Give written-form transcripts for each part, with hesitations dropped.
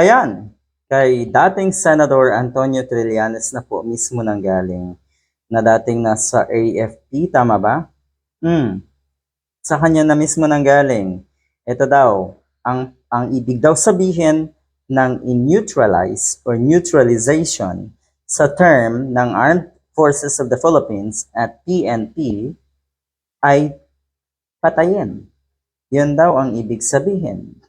Ayan, kay dating Senador Antonio Trillanes na po mismo nanggaling, na dating nasa AFP, tama ba? Sa kanya na mismo nanggaling. Ito daw, ang ibig daw sabihin ng in-neutralize or neutralization sa term ng Armed Forces of the Philippines at PNP ay patayin. Yun daw ang ibig sabihin.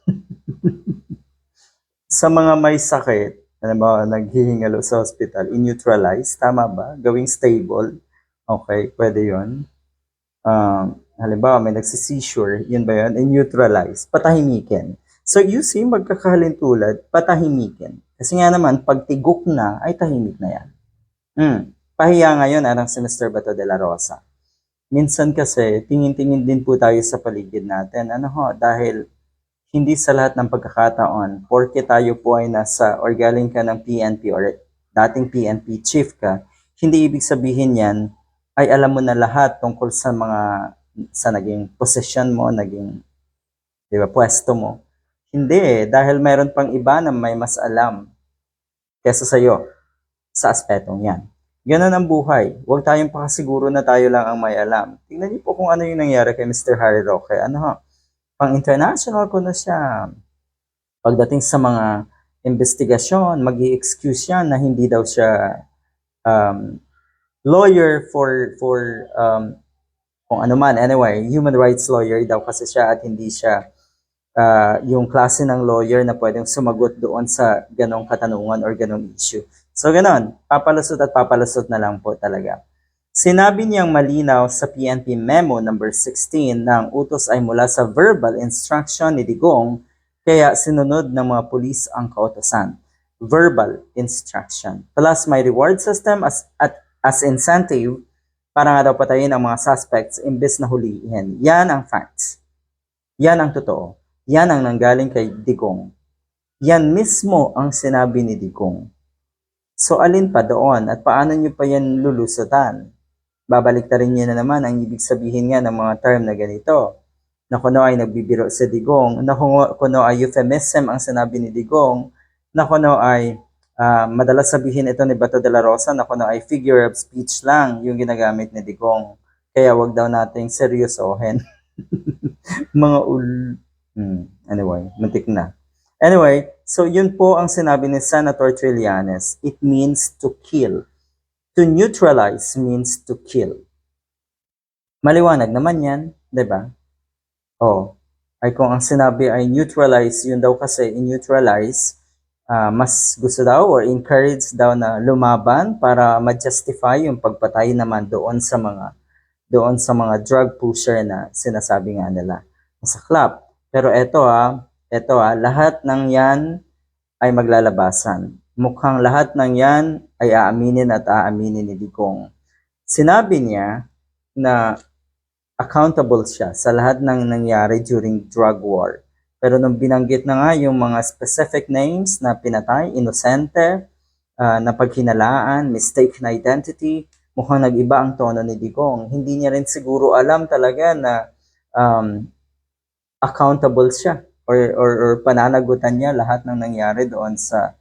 Sa mga may sakit, halimbawa naghihingalo sa hospital, in-neutralize, tama ba? Gawing stable. Okay, pwede yun. Halimbawa may nagsi-seizure, yun ba yun? In-neutralize, patahimikin. So you see, magkakahalintulad, patahimikin. Kasi nga naman, pag tigok na, ay tahimik na yan. Pahiya ngayon, anong si Mr. Bato de la Rosa. Minsan kasi, tingin-tingin din po tayo sa paligid natin. Dahil hindi sa lahat ng pagkakataon, porke tayo po ay nasa or galing ka ng PNP or dating PNP chief ka, hindi ibig sabihin yan ay alam mo na lahat tungkol sa naging posisyon mo, naging, di ba, pwesto mo. Hindi, dahil mayroon pang iba na may mas alam kesa sa'yo sa aspetong yan. Ganun ang buhay. Huwag tayong pakasiguro na tayo lang ang may alam. Tingnan niyo po kung ano yung nangyari kay Mr. Harry Roque. Pang-international ko na siya. Pagdating sa mga investigasyon, mag-i-excuse siya na hindi daw siya lawyer for kung ano man. Anyway, human rights lawyer daw kasi siya at hindi siya yung klase ng lawyer na pwedeng sumagot doon sa ganong katanungan or ganong issue. So ganon, papalusot at papalusot na lang po talaga. Sinabi niyang malinaw sa PNP Memo number 16 na ang utos ay mula sa verbal instruction ni Digong kaya sinunod ng mga pulis ang kautosan. Verbal instruction. Plus may reward system as incentive para nga daw patayin ang mga suspects imbes na hulihin. Yan ang facts. Yan ang totoo. Yan ang nanggaling kay Digong. Yan mismo ang sinabi ni Digong. So alin pa doon at paano nyo pa yan lulusutan? Babalik na rin niya na naman ang ibig sabihin nga ng mga term na ganito. Na kuno ay nagbibiro sa Digong, na kuno ay euphemism ang sinabi ni Digong, na kuno ay madalas sabihin ito ni Bato de la Rosa, na kuno ay figure of speech lang yung ginagamit ni Digong. Kaya wag daw nating seryosohin. Mga anyway, muntik na. Anyway, so yun po ang sinabi ni Senator Trillanes. It means to kill. To neutralize means to kill. Maliwanag naman yan, di ba? Ay kung ang sinabi ay neutralize, yun daw kasi in-neutralize, mas gusto daw or encourage daw na lumaban para ma-justify yung pagpatay naman doon sa mga drug pusher na sinasabi nga nila. Masaklap. Pero eto lahat ng yan ay maglalabasan. Mukhang lahat ng yan ay aaminin at aaminin ni Digong. Sinabi niya na accountable siya sa lahat ng nangyari during drug war. Pero nung binanggit na nga yung mga specific names na pinatay, inosente, na paghinalaan, mistaken identity, mukhang nag-iba ang tono ni Digong. Hindi niya rin siguro alam talaga na accountable siya or pananagutan niya lahat ng nangyari doon sa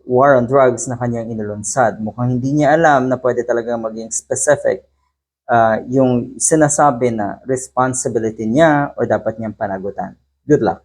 war on drugs na kanyang inulunsad. Mukhang hindi niya alam na pwede talaga maging specific yung sinasabi na responsibility niya o dapat niyang panagutan. Good luck.